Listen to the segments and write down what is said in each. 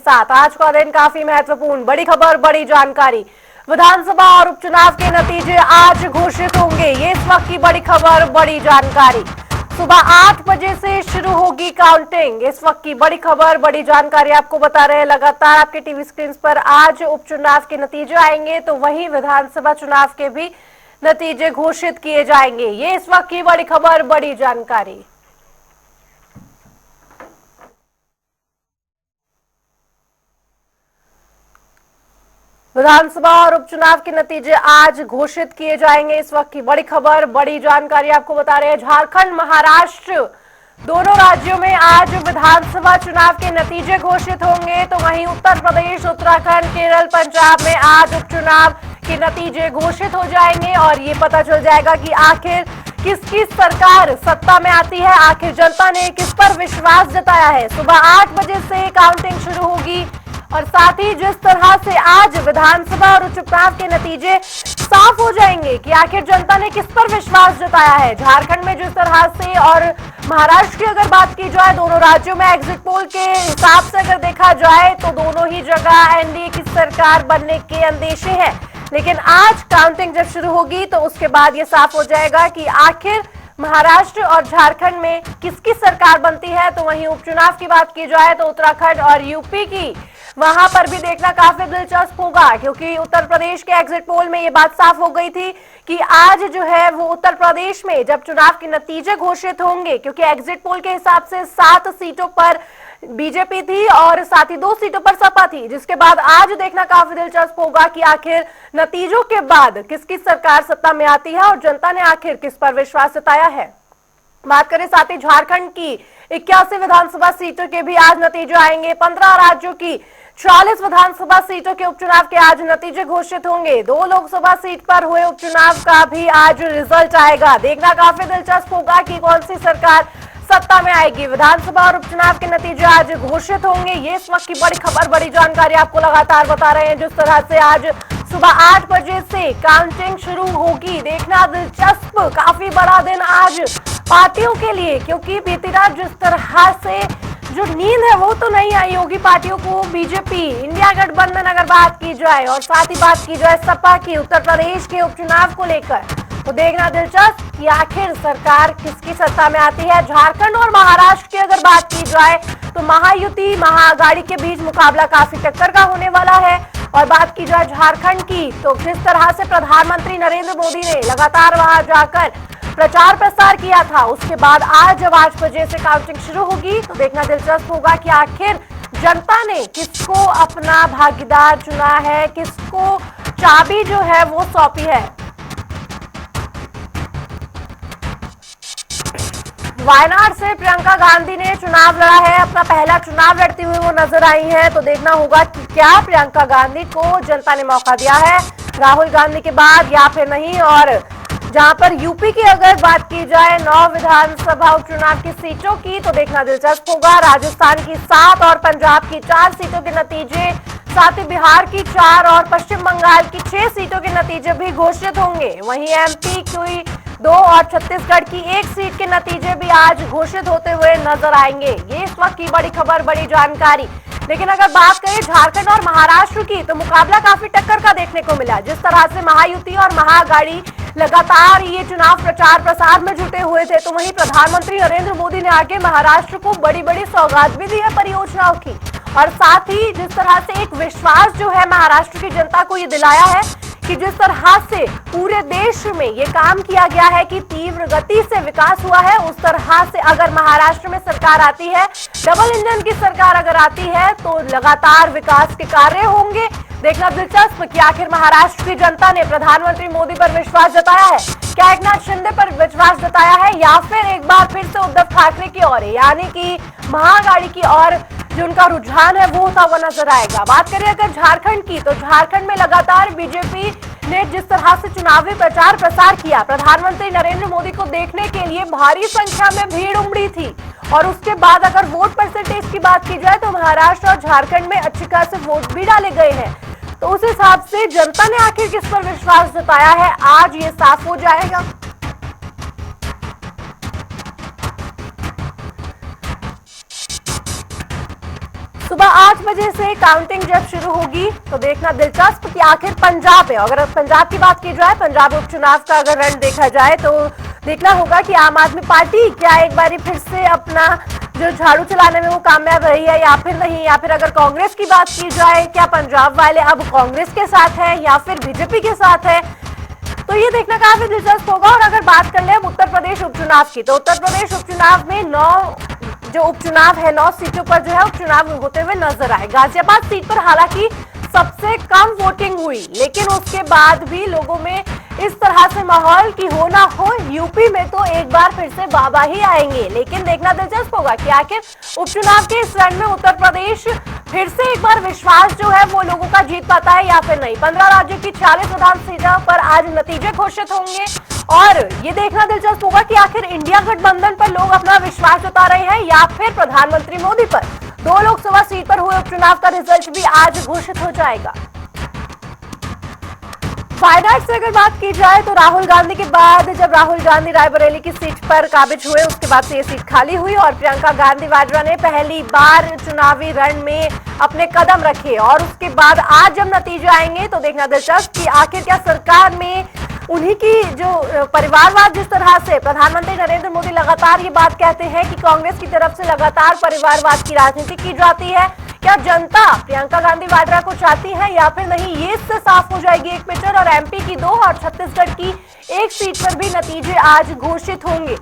साथ आज का दिन काफी महत्वपूर्ण, बड़ी खबर, बड़ी जानकारी। विधानसभा और उपचुनाव के नतीजे आज घोषित होंगे। ये इस वक्त की बड़ी खबर, बड़ी जानकारी। सुबह 8 बजे से शुरू होगी काउंटिंग। इस वक्त की बड़ी खबर, बड़ी जानकारी आपको बता रहे हैं। लगातार आपके टीवी स्क्रीन पर आज उपचुनाव के नतीजे आएंगे, तो वहीं विधानसभा चुनाव के भी नतीजे घोषित किए जाएंगे। ये इस वक्त की बड़ी खबर, बड़ी जानकारी। विधानसभा और उपचुनाव के नतीजे आज घोषित किए जाएंगे। इस वक्त की बड़ी खबर, बड़ी जानकारी आपको बता रहे हैं। झारखंड, महाराष्ट्र दोनों राज्यों में आज विधानसभा चुनाव के नतीजे घोषित होंगे, तो वहीं उत्तर प्रदेश, उत्तराखंड, केरल, पंजाब में आज उपचुनाव के नतीजे घोषित हो जाएंगे और ये पता चल जाएगा कि आखिर किसकी सरकार सत्ता में आती है, आखिर जनता ने किस पर विश्वास जताया है। सुबह 8 बजे से काउंटिंग शुरू होगी और साथ ही जिस तरह से आज विधानसभा और उपचुनाव के नतीजे साफ हो जाएंगे कि आखिर जनता ने किस पर विश्वास जताया है। झारखंड में जिस तरह से और महाराष्ट्र की अगर बात की जाए, दोनों राज्यों में एग्जिट पोल के हिसाब से अगर देखा जाए तो दोनों ही जगह एनडीए की सरकार बनने के अंदेशे हैं। लेकिन आज काउंटिंग जब शुरू होगी तो उसके बाद ये साफ हो जाएगा कि आखिर महाराष्ट्र और झारखंड में किसकी सरकार बनती है। तो वहीं उपचुनाव की बात की जाए तो उत्तराखंड और यूपी की, वहां पर भी देखना काफी दिलचस्प होगा, क्योंकि उत्तर प्रदेश के एग्जिट पोल में ये बात साफ हो गई थी कि आज जो है वो उत्तर प्रदेश में जब चुनाव के नतीजे घोषित होंगे, क्योंकि एग्जिट पोल के हिसाब से 7 सीटों पर बीजेपी थी और साथ ही 2 सीटों पर सपा थी, जिसके बाद आज देखना काफी दिलचस्प होगा कि आखिर नतीजों के बाद किसकी सरकार सत्ता में आती है और जनता ने आखिर किस पर विश्वास जताया है। बात करें साथ ही झारखंड की 81 विधानसभा सीटों के भी आज नतीजे आएंगे। 15 राज्यों की 40 विधानसभा सीटों के उपचुनाव के आज नतीजे घोषित होंगे। 2 लोकसभा सीट पर हुए उपचुनाव का भी आज रिजल्ट आएगा। देखना काफी दिलचस्प होगा कि कौन सी सरकार सत्ता में आएगी। विधानसभा और उपचुनाव के नतीजे आज घोषित होंगे। ये इस वक्त की बड़ी खबर, बड़ी जानकारी आपको लगातार बता रहे हैं। जिस तरह से आज सुबह 8 बजे से काउंटिंग शुरू होगी, देखना दिलचस्प, काफी बड़ा दिन आज पार्टियों के लिए, क्योंकि बीती रात जिस तरह से जो नींद है वो तो नहीं आई होगी पार्टियों को। बीजेपी, इंडिया गठबंधन अगर बात की जाए और साथ ही बात की जाए सपा की उत्तर प्रदेश के उपचुनाव को लेकर, तो देखना दिलचस्प कि आखिर सरकार किसकी सत्ता में आती है। झारखंड और महाराष्ट्र की अगर बात की जाए तो महायुति, महाअघाड़ी के बीच मुकाबला काफी टक्कर का होने वाला है। और बात की जाए झारखंड की, तो जिस तरह से प्रधानमंत्री नरेंद्र मोदी ने लगातार वहां जाकर प्रचार प्रसार किया था, उसके बाद आज जब 8 बजे से काउंटिंग शुरू होगी तो देखना दिलचस्प होगा कि आखिर जनता ने किसको अपना भागीदार चुना है, किसको चाबी जो है वो सौंपी है। वायनाड से प्रियंका गांधी ने चुनाव लड़ा है, अपना पहला चुनाव लड़ती हुई वो नजर आई हैं, तो देखना होगा कि क्या प्रियंका गांधी को जनता ने मौका दिया है राहुल गांधी के बाद या फिर नहीं। और जहां पर यूपी की अगर बात की जाए 9 विधानसभा उपचुनाव की सीटों की, तो देखना दिलचस्प होगा। राजस्थान की 7 और पंजाब की 4 सीटों के नतीजे, साथ ही बिहार की 4 और पश्चिम बंगाल की 6 सीटों के नतीजे भी घोषित होंगे। वहीं एमपी की 2 और छत्तीसगढ़ की 1 सीट के नतीजे भी आज घोषित होते हुए नजर आएंगे। ये इस वक्त की बड़ी खबर, बड़ी जानकारी। लेकिन अगर बात करें झारखंड और महाराष्ट्र की, तो मुकाबला काफी टक्कर का देखने को मिला। जिस तरह से महायुति और महाअघाड़ी लगातार ये चुनाव प्रचार प्रसार में जुटे हुए थे, तो वहीं प्रधानमंत्री नरेंद्र मोदी ने आगे महाराष्ट्र को बड़ी बड़ी सौगात भी दी है परियोजनाओं की। और साथ ही जिस तरह से एक विश्वास जो है महाराष्ट्र की जनता को ये दिलाया है कि जिस तरह से पूरे देश में ये काम किया गया है कि तीव्र गति से विकास हुआ है, उस तरह से अगर महाराष्ट्र में सरकार आती है, डबल इंजन की सरकार अगर आती है, तो लगातार विकास के कार्य होंगे। देखना दिलचस्प कि आखिर महाराष्ट्र की जनता ने प्रधानमंत्री मोदी पर विश्वास जताया है, क्या एकनाथ शिंदे पर विश्वास जताया है, या फिर एक बार फिर से उद्धव ठाकरे की ओर, यानी कि महाअघाड़ी की ओर जो उनका रुझान है वो होता हुआ नजर आएगा। बात करें अगर झारखंड की, तो झारखंड में लगातार बीजेपी ने जिस तरह से चुनावी प्रचार प्रसार किया, प्रधानमंत्री नरेंद्र मोदी को देखने के लिए भारी संख्या में भीड़ उमड़ी थी। और उसके बाद अगर वोट परसेंटेज की बात की जाए तो महाराष्ट्र और झारखंड में अच्छी खासे वोट भी डाले गए हैं। तो उस हिसाब से जनता ने आखिर किस पर विश्वास जताया है, आज ये साफ हो जाएगा। सुबह सुबह 8 बजे से काउंटिंग जब शुरू होगी तो देखना दिलचस्प कि आखिर पंजाब में, अगर पंजाब की बात की जाए, पंजाब उपचुनाव का अगर रण देखा जाए तो देखना होगा कि आम आदमी पार्टी क्या एक बारी फिर से अपना जो झाड़ू चलाने में वो कामयाब रही है या फिर नहीं, या फिर अगर कांग्रेस की बात की जाए क्या पंजाब वाले अब कांग्रेस के साथ है या फिर बीजेपी के साथ है, तो ये देखना काफी दिलचस्प होगा। और अगर बात कर ले उत्तर प्रदेश उपचुनाव की, तो उत्तर प्रदेश उपचुनाव में 9 जो उपचुनाव है 9 सीटों पर जो है उपचुनाव होते हुए नजर आए। गाजियाबाद सीट पर हालांकि सबसे कम वोटिंग हुई, लेकिन उसके बाद भी लोगों में इस तरह से माहौल की हो ना हो, यूपी में तो एक बार फिर से बाबा ही आएंगे। लेकिन देखना दिलचस्प होगा कि आखिर उपचुनाव के इस रण में उत्तर प्रदेश फिर से एक बार विश्वास जो है वो लोगों का जीत पाता है या फिर नहीं। 15 राज्यों की 46 विधानसभा सीटों पर आज नतीजे घोषित होंगे और ये देखना दिलचस्प होगा कि आखिर इंडिया गठबंधन पर लोग अपना विश्वास जता रहे हैं या फिर प्रधानमंत्री मोदी पर। 2 लोकसभा सीट पर हुए उपचुनाव का रिजल्ट भी आज घोषित हो जाएगा। वायनाड से अगर बात की जाए तो राहुल गांधी के बाद जब राहुल गांधी रायबरेली की सीट पर काबिज हुए उसके बाद से ये सीट खाली हुई और प्रियंका गांधी वाड्रा ने पहली बार चुनावी रण में अपने कदम रखे। और उसके बाद आज जब नतीजे आएंगे तो देखना दिलचस्प कि आखिर क्या सरकार में उन्हीं की जो परिवारवाद, जिस तरह से प्रधानमंत्री नरेंद्र मोदी लगातार ये बात कहते हैं कि कांग्रेस की तरफ से लगातार परिवारवाद की राजनीति की जाती है, क्या जनता प्रियंका गांधी वाड्रा को चाहती है या फिर नहीं, ये इससे साफ हो जाएगी एक पिक्चर। और एमपी की 2 और छत्तीसगढ़ की 1 सीट पर भी नतीजे आज घोषित होंगे।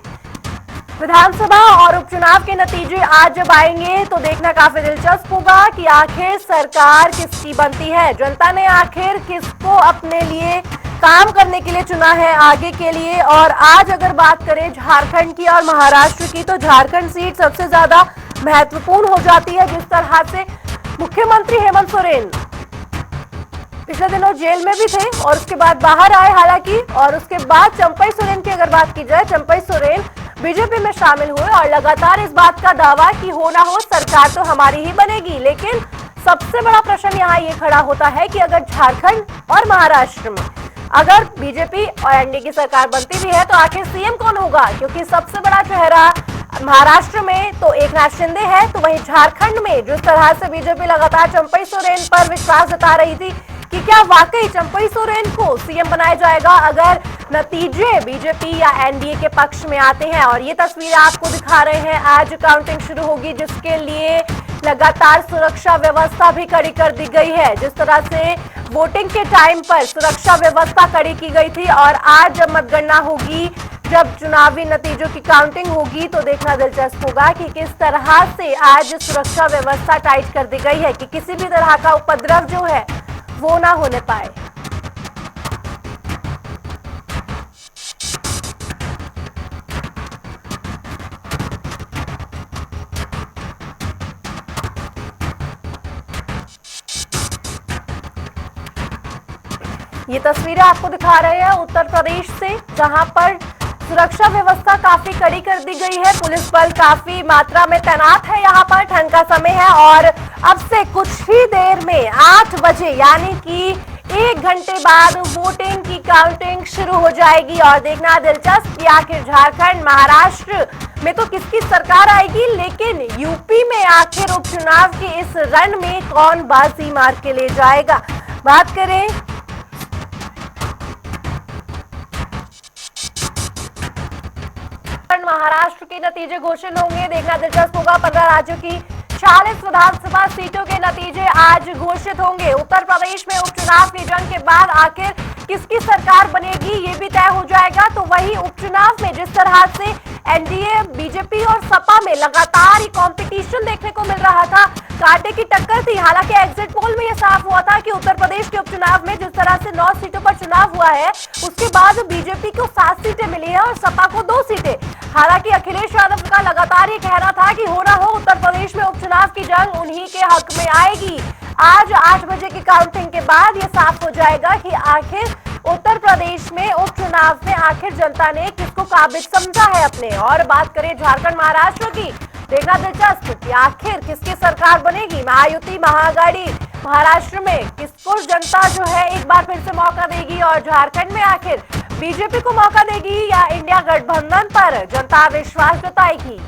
विधानसभा और उपचुनाव के नतीजे आज जब आएंगे तो देखना काफी दिलचस्प होगा कि आखिर सरकार किसकी बनती है, जनता ने आखिर किसको अपने लिए काम करने के लिए चुना है आगे के लिए। और आज अगर बात करें झारखंड की और महाराष्ट्र की, तो झारखंड सीट सबसे ज्यादा महत्वपूर्ण हो जाती है। जिस तरह से मुख्यमंत्री हेमंत सोरेन पिछले दिनों जेल में भी थे और उसके बाद बाहर आए हालांकि, और उसके बाद चंपई सोरेन की अगर बात की जाए, चंपई सोरेन बीजेपी में शामिल हुए और लगातार इस बात का दावा कि हो ना हो सरकार तो हमारी ही बनेगी। लेकिन सबसे बड़ा प्रश्न यहाँ ये खड़ा होता है कि अगर झारखंड और महाराष्ट्र में अगर बीजेपी और एनडीए की सरकार बनती भी है तो आखिर सीएम कौन होगा, क्योंकि सबसे बड़ा चेहरा महाराष्ट्र में तो एकनाथ शिंदे है, तो वहीं झारखंड में जिस तरह से बीजेपी लगातार चंपई सोरेन पर विश्वास जता रही थी कि क्या वाकई चंपई सोरेन को सीएम बनाया जाएगा अगर नतीजे बीजेपी या एनडीए के पक्ष में आते हैं। और ये तस्वीरें आपको दिखा रहे हैं, आज काउंटिंग शुरू होगी जिसके लिए लगातार सुरक्षा व्यवस्था भी कड़ी कर दी गई है। जिस तरह से वोटिंग के टाइम पर सुरक्षा व्यवस्था कड़ी की गई थी और आज जब मतगणना होगी, जब चुनावी नतीजों की काउंटिंग होगी तो देखना दिलचस्प होगा कि किस तरह से आज सुरक्षा व्यवस्था टाइट कर दी गई है कि किसी भी तरह का उपद्रव जो है वो ना होने पाए। ये तस्वीरें आपको दिखा रहे हैं उत्तर प्रदेश से, जहां पर सुरक्षा व्यवस्था काफी कड़ी कर दी गई है। पुलिस बल काफी मात्रा में तैनात है। यहाँ पर ठंड का समय है और अब से कुछ ही देर में 8 बजे यानी कि 1 घंटे बाद वोटिंग की काउंटिंग शुरू हो जाएगी। और देखना दिलचस्प कि आखिर झारखंड, महाराष्ट्र में तो किसकी सरकार आएगी, लेकिन यूपी में आखिर उपचुनाव के इस रण में कौन बाजी मार के ले जाएगा। बात करें महाराष्ट्र के नतीजे घोषित होंगे, देखना दिलचस्प होगा। 15 राज्यों की 40 विधानसभा सीटों के नतीजे आज घोषित होंगे। उत्तर प्रदेश में उपचुनाव की जंग के बाद आखिर किसकी सरकार बनेगी ये भी तय हो जाएगा। तो वही उपचुनाव में जिस तरह से एनडीए, बीजेपी और सपा में लगातार कंपटीशन देखने को मिल रहा था, कांटे की टक्कर थी। हालांकि एग्जिट पोल में यह साफ हुआ था कि उत्तर प्रदेश के उपचुनाव में जिस तरह से 9 सीटों पर चुनाव हुआ है, उसके बाद बीजेपी को 7 सीटें मिली है और सपा को 2 सीटें। हालांकि अखिलेश यादव का लगातार ये कहना था कि हो ना हो उत्तर प्रदेश में उपचुनाव की जंग उन्हीं के हक में आएगी। आज 8 बजे की काउंटिंग के बाद ये साफ हो जाएगा कि आखिर उत्तर प्रदेश में उपचुनाव में आखिर जनता ने किसको काबिज समझा है अपने। और बात करें झारखंड, महाराष्ट्र की, देखना दिलचस्प कि आखिर किसकी सरकार बनेगी, महायुति, महाआघाड़ी। महाराष्ट्र में किसको जनता जो है एक बार फिर से मौका देगी और झारखंड में आखिर बीजेपी को मौका देगी या इंडिया गठबंधन पर जनता विश्वास जताएगी।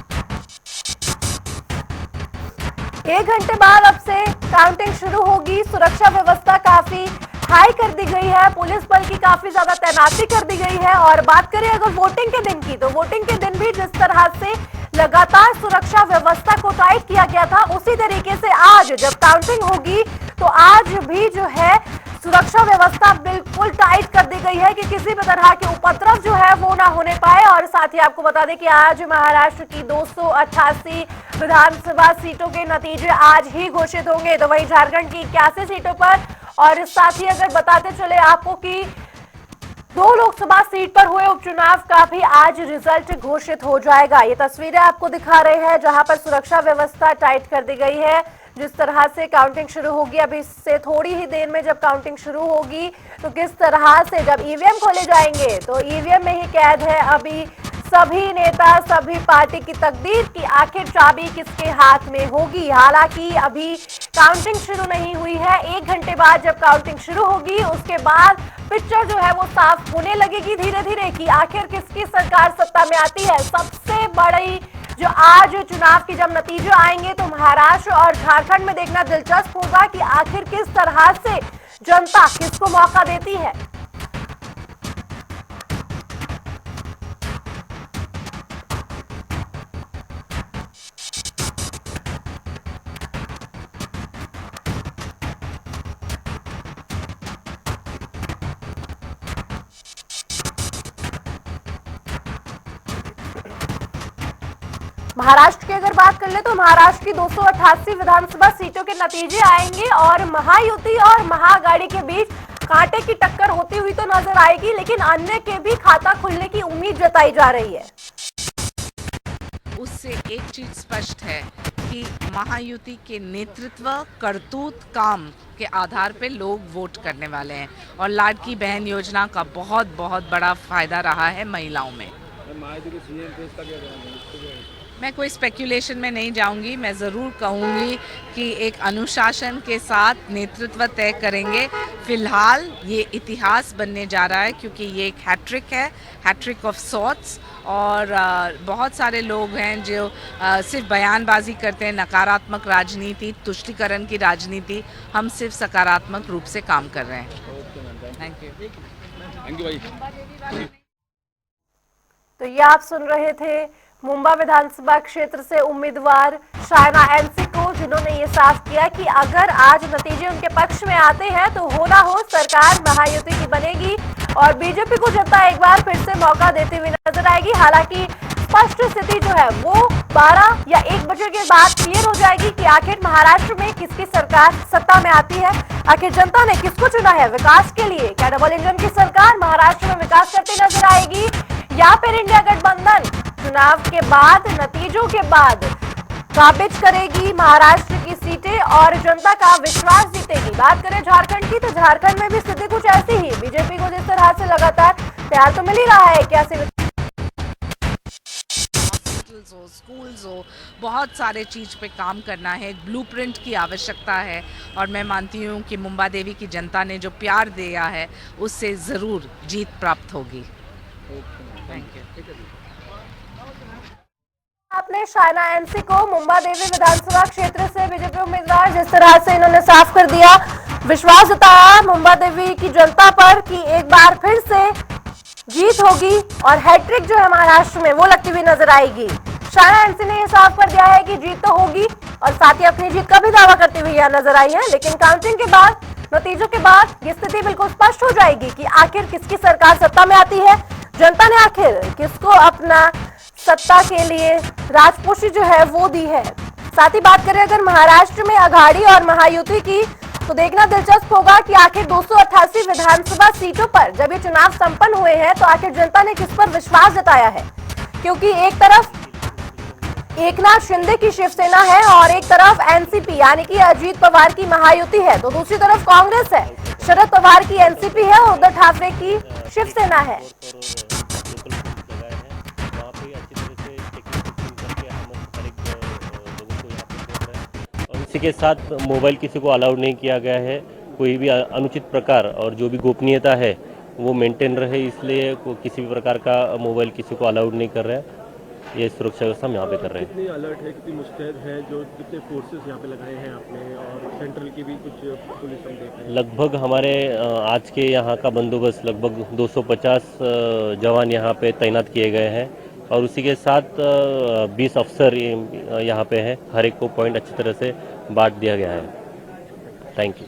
1 घंटे बाद अब से काउंटिंग शुरू होगी। सुरक्षा व्यवस्था काफी हाई कर दी गई है, पुलिस बल की काफी ज्यादा तैनाती कर दी गई है। और बात करें अगर वोटिंग के दिन की, तो वोटिंग के दिन भी जिस तरह से लगातार सुरक्षा व्यवस्था को टाइट किया गया था, उसी तरीके से आज जब काउंटिंग होगी तो आज भी जो है सुरक्षा व्यवस्था बिल्कुल टाइट कर दी गई है कि किसी भी तरह के उपद्रव जो है वो ना होने पाए। और साथ ही आपको बता दें कि आज महाराष्ट्र की 288 विधानसभा सीटों के नतीजे आज ही घोषित होंगे, तो वहीं झारखंड की 81 सीटों पर। और साथ ही अगर बताते चले आपको कि 2 लोकसभा सीट पर हुए उपचुनाव का भी आज रिजल्ट घोषित हो जाएगा। ये तस्वीरें आपको दिखा रहे हैं जहां पर सुरक्षा व्यवस्था टाइट कर दी गई है। जिस तरह से काउंटिंग शुरू होगी, अभी इससे थोड़ी ही देर में जब काउंटिंग शुरू होगी तो किस तरह से जब ईवीएम खोले जाएंगे तो ईवीएम में ही कैद है अभी सभी नेता, सभी पार्टी की तकदीर की आखिर चाबी किसके हाथ में होगी। हालांकि अभी काउंटिंग शुरू नहीं हुई है, 1 घंटे बाद जब काउंटिंग शुरू होगी उसके बाद पिक्चर जो है वो साफ होने लगेगी धीरे धीरे कि आखिर किसकी सरकार सत्ता में आती है। सबसे बड़ी जो आज चुनाव के जब नतीजे आएंगे तो महाराष्ट्र और झारखंड में देखना दिलचस्प होगा कि आखिर किस तरह से जनता किसको मौका देती है। महाराष्ट्र की अगर बात कर ले तो महाराष्ट्र की 288 विधानसभा सीटों के नतीजे आएंगे और महायुति और महाअघाड़ी के बीच कांटे की टक्कर होती हुई तो नजर आएगी, लेकिन अन्य के भी खाता खुलने की उम्मीद जताई जा रही है। उससे एक चीज स्पष्ट है कि महायुति के नेतृत्व, करतूत, काम के आधार पे लोग वोट करने वाले हैं और लाडकी बहन योजना का बहुत बहुत बड़ा फायदा रहा है महिलाओं में। मैं कोई स्पेक्यूलेशन में नहीं जाऊंगी, मैं ज़रूर कहूंगी कि एक अनुशासन के साथ नेतृत्व तय करेंगे। फिलहाल ये इतिहास बनने जा रहा है क्योंकि ये एक हैट्रिक है, हैट्रिक ऑफ सॉर्ट्स। और बहुत सारे लोग हैं जो सिर्फ बयानबाजी करते हैं, नकारात्मक राजनीति, तुष्टीकरण की राजनीति। हम सिर्फ सकारात्मक रूप से काम कर रहे हैं। थैंक यू भाई। तो ये आप सुन रहे थे मुंबा विधानसभा क्षेत्र से उम्मीदवार शायना एनसी को, जिन्होंने ये साफ किया कि अगर आज नतीजे उनके पक्ष में आते हैं तो हो ना हो सरकार महायुति की बनेगी और बीजेपी को जनता एक बार फिर से मौका देती हुई नजर आएगी। हालांकि स्पष्ट स्थिति जो है वो 12 या 1 बजे के बाद क्लियर हो जाएगी कि आखिर महाराष्ट्र में किसकी सरकार सत्ता में आती है। आखिर जनता ने किसको चुना है विकास के लिए? क्या डबल इंजन की सरकार महाराष्ट्र में विकास करती नजर आएगी या फिर इंडिया गठबंधन चुनाव के बाद, नतीजों के बाद काबिज करेगी महाराष्ट्र की सीटें और जनता का विश्वास जीतेगी? बात करें झारखंड की तो झारखंड में भी स्थिति कुछ ऐसी ही। बीजेपी को जिस तरह से लगातार प्यार तो मिल ही रहा है, क्या हो, स्कूल्स हो, बहुत सारे चीज पे काम करना है, ब्लूप्रिंट की आवश्यकता है। और मैं मानती हूँ कि मुंबा देवी की जनता ने जो प्यार दिया है उससे ज़रूर जीत प्राप्त होगी। Thank you. आपने शायना एनसी को मुंबा देवी विधानसभा क्षेत्र से बीजेपी उम्मीदवार, जिस तरह से इन्होंने साफ कर दिया, विश्वास जताया मुंबा देवी की जनता पर कि एक बार फिर से जीत होगी और हैट्रिक जो है महाराष्ट्र में वो लगती हुई नजर आएगी। शायना एनसी ने यह साफ कर दिया है कि जीत तो होगी और साथ ही अपनी जीत का भी दावा करती हुई यह नजर आई है। लेकिन काउंटिंग के बाद, नतीजों के बाद ये स्थिति बिल्कुल स्पष्ट हो जाएगी कि आखिर किसकी सरकार सत्ता में आती है, जनता ने आखिर किसको अपना सत्ता के लिए राजपोशी जो है वो दी है। साथ ही बात करें अगर महाराष्ट्र में अघाड़ी और महायुति की, तो देखना दिलचस्प होगा कि आखिर 288 विधानसभा सीटों पर जब ये चुनाव संपन्न हुए हैं तो आखिर जनता ने किस पर विश्वास जताया है। क्योंकि एक तरफ एकनाथ शिंदे की शिवसेना है और एक तरफ एनसीपी यानी कि अजीत पवार की महायुति है, तो दूसरी तरफ कांग्रेस है, शरद पवार की एनसीपी है और उद्धव ठाकरे की शिवसेना है। इसी के साथ मोबाइल किसी को अलाउड नहीं किया गया है, कोई भी अनुचित प्रकार और जो भी गोपनीयता है वो मेंटेन रहे, इसलिए किसी भी प्रकार का मोबाइल किसी को अलाउड नहीं कर रहा है। ये सुरक्षा व्यवस्था हम यहाँ पे कर रहे हैं। कितनी अलर्ट है, कितनी मुस्तैद है, जो कितने फोर्सेस यहाँ पे लगाए हैं आपने, और सेंट्रल की भी कुछ पुलिस हम देख रहे हैं। लगभग हमारे आज के यहाँ का बंदोबस्त लगभग 250 जवान यहाँ पे तैनात किए गए हैं और उसी के साथ 20 अफसर यहाँ पे हैं। हर एक को पॉइंट अच्छी तरह से बांट दिया गया है। Thank you.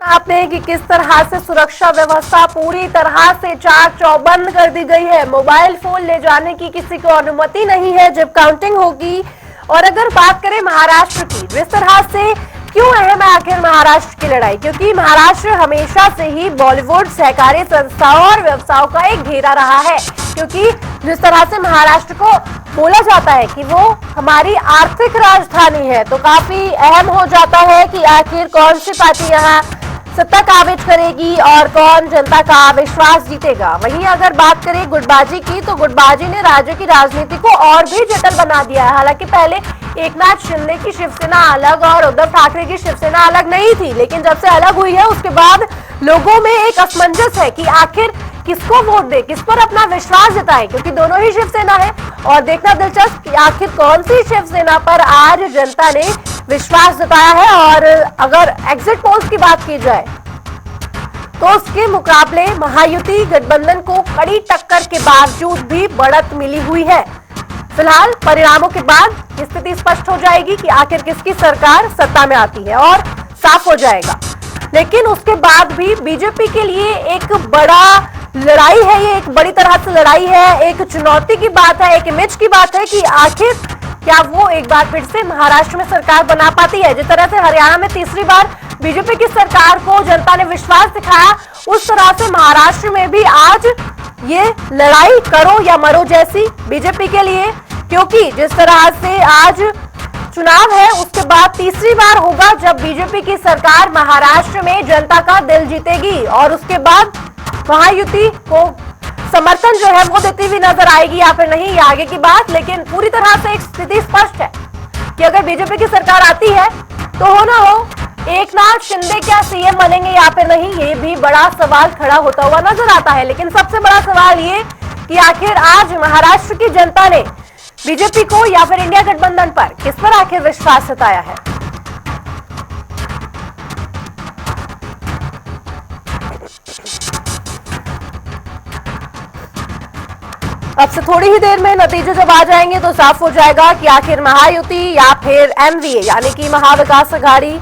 आपने कि किस तरह से सुरक्षा व्यवस्था पूरी तरह से चाक चौबंद कर दी गई है। मोबाइल फोन ले जाने की किसी को अनुमति नहीं है जब काउंटिंग होगी। और अगर बात करें महाराष्ट्र की, जिस तरह से क्यों अहम है आखिर महाराष्ट्र की लड़ाई, क्योंकि महाराष्ट्र हमेशा से ही बॉलीवुड, सहकारी संस्थाओं और व्यवसायों का एक घेरा रहा है। क्योंकि जिस तरह से महाराष्ट्र को बोला जाता है कि वो हमारी आर्थिक राजधानी है, तो काफी अहम हो जाता है कि आखिर कौन सी पार्टी यहाँ सत्ता काबिज करेगी और कौन जनता का विश्वास जीतेगा। वहीं अगर बात करें गुटबाजी की, तो गुटबाजी ने राज्य की राजनीति को और भी जटिल बना दिया है। हालांकि पहले एकनाथ शिंदे की शिवसेना अलग और उद्धव ठाकरे की शिवसेना अलग नहीं थी, लेकिन जब से अलग हुई है उसके बाद लोगों में एक असमंजस है कि आखिर किसको वोट दे, किस पर अपना विश्वास जताएं, क्योंकि दोनों ही शिवसेना है। और देखना दिलचस्प कि आखिर कौन सी शिवसेना पर आज जनता ने विश्वास जताया है। और अगर एग्जिट पोल्स की बात की जाए तो उसके मुकाबले महायुति गठबंधन को कड़ी टक्कर के बावजूद भी बढ़त मिली हुई है। फिलहाल परिणामों के बाद स्थिति स्पष्ट हो जाएगी कि आखिर किसकी सरकार सत्ता में आती है और साफ हो जाएगा। लेकिन उसके बाद भी बीजेपी के लिए एक बड़ा लड़ाई है, ये एक बड़ी तरह से लड़ाई है, एक चुनौती की बात है, एक इमेज की बात है कि आखिर क्या वो एक बार फिर से महाराष्ट्र में सरकार बना पाती है। जिस तरह से हरियाणा में तीसरी बार बीजेपी की सरकार को जनता ने विश्वास दिखाया, उस तरह से महाराष्ट्र में भी आज ये लड़ाई करो या मरो जैसी बीजेपी के लिए। क्योंकि जिस तरह से आज चुनाव है उसके बाद तीसरी बार होगा जब बीजेपी की सरकार महाराष्ट्र में जनता का दिल जीतेगी और उसके बाद महायुति को समर्थन जो है वो देती हुई नजर आएगी या फिर नहीं, ये आगे की बात। लेकिन पूरी तरह से एक स्थिति स्पष्ट है कि अगर बीजेपी की सरकार आती है तो हो ना हो एकनाथ शिंदे क्या सीएम बनेंगे या फिर नहीं, ये भी बड़ा सवाल खड़ा होता हुआ नजर आता है। लेकिन सबसे बड़ा सवाल ये कि आखिर आज महाराष्ट्र की जनता ने बीजेपी को या फिर इंडिया गठबंधन पर किस पर आखिर विश्वास जताया है। अब से थोड़ी ही देर में नतीजे जब आ जाएंगे तो साफ हो जाएगा कि आखिर महायुति या फिर एमवीए यानी कि महाविकास अघाड़ी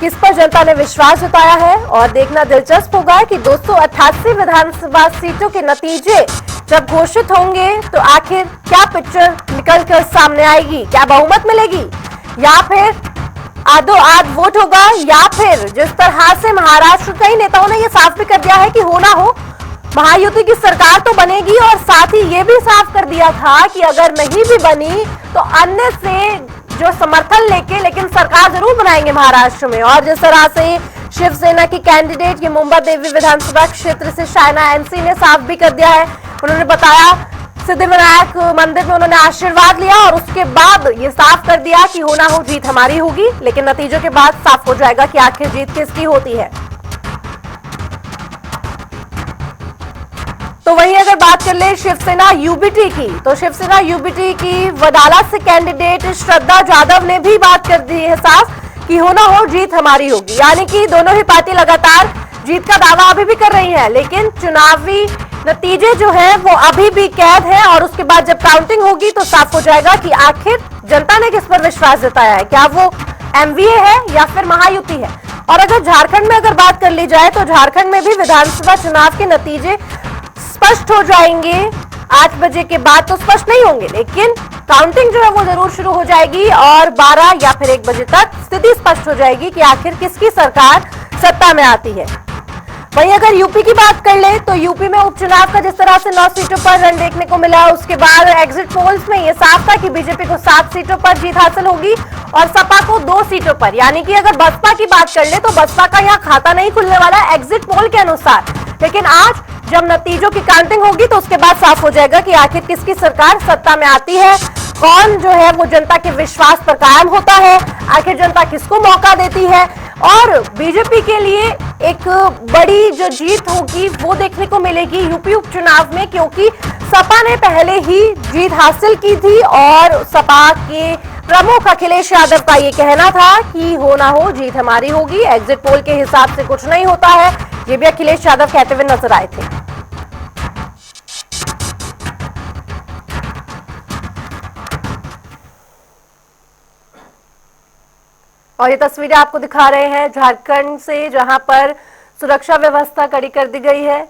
किस पर जनता ने विश्वास जताया है। और देखना दिलचस्प होगा कि 288 विधानसभा सीटों के नतीजे जब घोषित होंगे तो आखिर क्या पिक्चर निकलकर सामने आएगी, क्या बहुमत मिलेगी या फिर आधो आध वोट होगा, या फिर जिस तरह से महाराष्ट्र कई नेताओं ने यह साफ भी कर दिया है कि हो ना हो महायुति की सरकार तो बनेगी, और साथ ही ये भी साफ कर दिया था कि अगर नहीं भी बनी तो अन्य से जो समर्थन लेके लेकिन सरकार जरूर बनाएंगे महाराष्ट्र में। और जिस तरह से शिवसेना की कैंडिडेट ये मुंबा देवी विधानसभा क्षेत्र से शायना एनसी ने साफ भी कर दिया है। उन्होंने बताया सिद्धिविनायक मंदिर में उन्होंने आशीर्वाद लिया और उसके बाद ये साफ कर दिया कि होना हो जीत हमारी होगी, लेकिन नतीजों के बाद साफ हो जाएगा कि आखिर जीत किसकी होती है। तो वहीं अगर बात कर ले शिवसेना यूबीटी की, तो शिवसेना यूबीटी की वडाला से कैंडिडेट श्रद्धा यादव ने भी बात कर दी है साफ कि होना हो जीत हमारी होगी। यानी कि दोनों ही पार्टी लगातार जीत का दावा अभी भी कर रही है, लेकिन चुनावी नतीजे जो है वो अभी भी कैद है। और उसके बाद जब काउंटिंग होगी तो साफ हो जाएगा कि आखिर जनता ने किस पर विश्वास जताया है, क्या वो एमवीए है या फिर महायुति है। और अगर झारखंड में अगर बात कर ली जाए तो झारखंड में भी विधानसभा चुनाव के नतीजे स्पष्ट हो जाएंगे। 8 बजे के बाद तो स्पष्ट नहीं होंगे, लेकिन काउंटिंग जो है वो जरूर शुरू हो जाएगी और 12 या फिर 1 बजे तक स्थिति स्पष्ट हो जाएगी कि आखिर किसकी सरकार सत्ता में आती है। वहीं अगर यूपी की बात कर ले तो यूपी में उपचुनाव का जिस तरह से 9 सीटों पर रन देखने को मिला, उसके बाद एग्जिट पोल्स में यह साफ था कि बीजेपी को 7 सीटों पर जीत हासिल होगी और सपा को 2 सीटों पर। यानी कि अगर बसपा की बात कर ले तो बसपा का यहाँ खाता नहीं खुलने वाला एग्जिट पोल के अनुसार, लेकिन आज जब नतीजों की काउंटिंग होगी तो उसके बाद साफ हो जाएगा कि आखिर किसकी सरकार सत्ता में आती है, कौन जो है वो जनता के विश्वास पर कायम होता है, आखिर जनता किसको मौका देती है। और बीजेपी के लिए एक बड़ी जो जीत होगी वो देखने को मिलेगी यूपी उपचुनाव में, क्योंकि सपा ने पहले ही जीत हासिल की थी और सपा के प्रमुख अखिलेश यादव का ये कहना था कि हो ना हो जीत हमारी होगी, एग्जिट पोल के हिसाब से कुछ नहीं होता है। ये भी अखिलेश यादव कहते हुए नजर आए थे। और ये तस्वीरें आपको दिखा रहे हैं झारखंड से, जहां पर सुरक्षा व्यवस्था कड़ी कर दी गई है।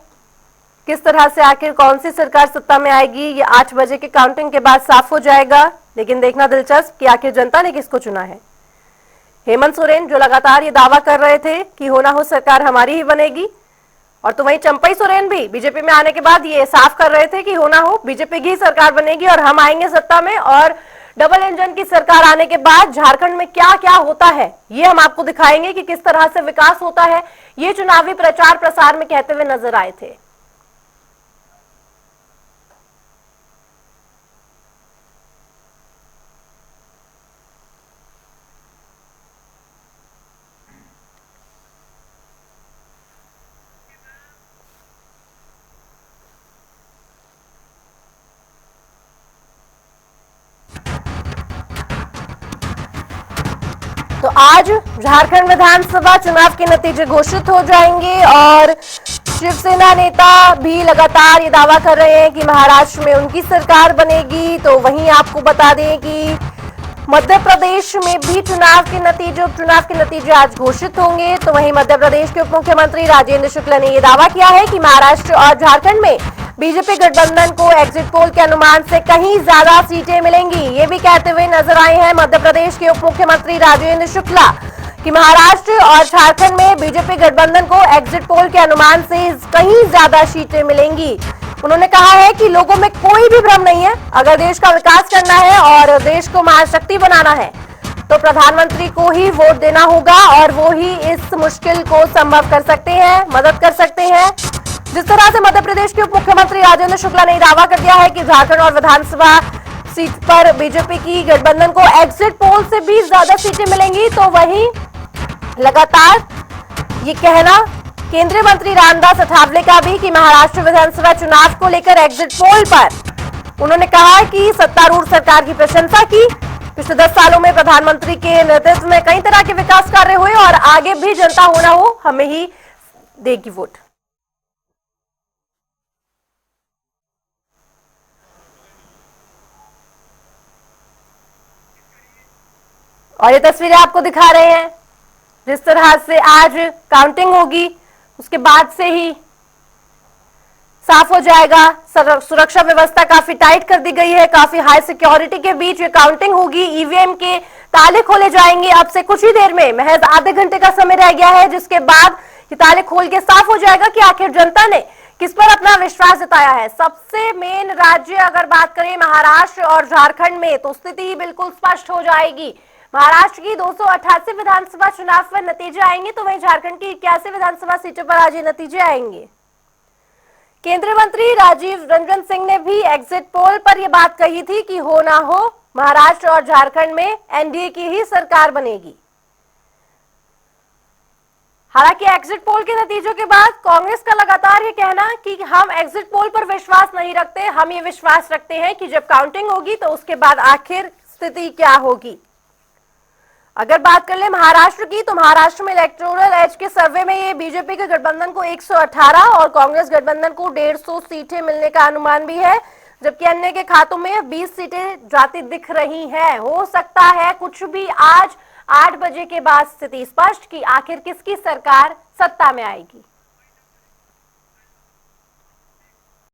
किस तरह से आखिर कौन सी सरकार सत्ता में आएगी ये 8 बजे की काउंटिंग के बाद साफ हो जाएगा, लेकिन देखना दिलचस्प कि आखिर जनता ने किसको चुना है। हेमंत सोरेन जो लगातार ये दावा कर रहे थे कि हो ना हो सरकार हमारी ही बनेगी, और तो वहीं चंपई सोरेन भी बीजेपी में आने के बाद ये साफ कर रहे थे कि हो ना हो बीजेपी की सरकार बनेगी और हम आएंगे सत्ता में। और डबल इंजन की सरकार आने के बाद झारखंड में क्या क्या होता है ये हम आपको दिखाएंगे कि किस तरह से विकास होता है, ये चुनावी प्रचार प्रसार में कहते हुए नजर आए थे। तो आज झारखंड विधानसभा चुनाव के नतीजे घोषित हो जाएंगे और शिवसेना नेता भी लगातार ये दावा कर रहे हैं कि महाराष्ट्र में उनकी सरकार बनेगी। तो वहीं आपको बता दें कि मध्य प्रदेश में भी उपचुनाव के नतीजे आज घोषित होंगे। तो वहीं मध्य प्रदेश के उप मुख्यमंत्री राजेंद्र शुक्ला ने यह दावा किया है कि महाराष्ट्र और झारखंड में बीजेपी गठबंधन को एग्जिट पोल के अनुमान से कहीं ज्यादा सीटें मिलेंगी। ये भी कहते हुए नजर आए हैं मध्य प्रदेश के उप मुख्यमंत्री राजेंद्र शुक्ला कि महाराष्ट्र और झारखंड में बीजेपी गठबंधन को एग्जिट पोल के अनुमान से कहीं ज्यादा सीटें मिलेंगी। उन्होंने कहा है कि लोगों में कोई भी भ्रम नहीं है, अगर देश का विकास करना है और देश को महाशक्ति बनाना है तो प्रधानमंत्री को ही वोट देना होगा और वो ही इस मुश्किल को संभव कर सकते हैं, मदद कर सकते हैं। जिस तरह से मध्य प्रदेश के उप मुख्यमंत्री राजेंद्र शुक्ला ने दावा कर दिया है कि झारखंड और विधानसभा सीट पर बीजेपी की गठबंधन को एग्जिट पोल से भी ज्यादा सीटें मिलेंगी। तो वहीं लगातार ये कहना केंद्रीय मंत्री रामदास अठावले का भी कि महाराष्ट्र विधानसभा चुनाव को लेकर एग्जिट पोल पर उन्होंने कहा कि सत्तारूढ़ सरकार की प्रशंसा की। पिछले 10 सालों में प्रधानमंत्री के नेतृत्व में कई तरह के विकास कार्य हुए और आगे भी जनता हो ना हो हमें ही देगी वोट। और ये तस्वीरें आपको दिखा रहे हैं जिस तरह से आज काउंटिंग होगी उसके बाद से ही साफ हो जाएगा। सुरक्षा व्यवस्था काफी टाइट कर दी गई है, काफी हाई सिक्योरिटी के बीच ये काउंटिंग होगी। ईवीएम के ताले खोले जाएंगे अब से कुछ ही देर में, महज आधे घंटे का समय रह गया है, जिसके बाद ये ताले खोल के साफ हो जाएगा कि आखिर जनता ने किस पर अपना विश्वास जताया है। सबसे मेन राज्य अगर बात करें महाराष्ट्र और झारखंड में तो स्थिति ही बिल्कुल स्पष्ट हो जाएगी। महाराष्ट्र की 288 विधानसभा चुनाव पर नतीजे आएंगे तो वहीं झारखंड की 81 विधानसभा सीटों पर आज ये नतीजे आएंगे। केंद्रीय मंत्री राजीव रंजन सिंह ने भी एग्जिट पोल पर यह बात कही थी कि हो ना हो महाराष्ट्र और झारखंड में एनडीए की ही सरकार बनेगी। हालांकि एग्जिट पोल के नतीजों के बाद कांग्रेस का लगातार ये कहना कि हम एग्जिट पोल पर विश्वास नहीं रखते, हम ये विश्वास रखते हैं कि जब काउंटिंग होगी तो उसके बाद आखिर स्थिति क्या होगी। अगर बात कर ले महाराष्ट्र की तो महाराष्ट्र में इलेक्टोरल एज के सर्वे में ये बीजेपी के गठबंधन को 118 और कांग्रेस गठबंधन को 150 सीटें मिलने का अनुमान भी है, जबकि अन्य के खातों में 20 सीटें जाती दिख रही हैं। हो सकता है कुछ भी आज 8 बजे के बाद स्थिति स्पष्ट कि आखिर किसकी सरकार सत्ता में आएगी।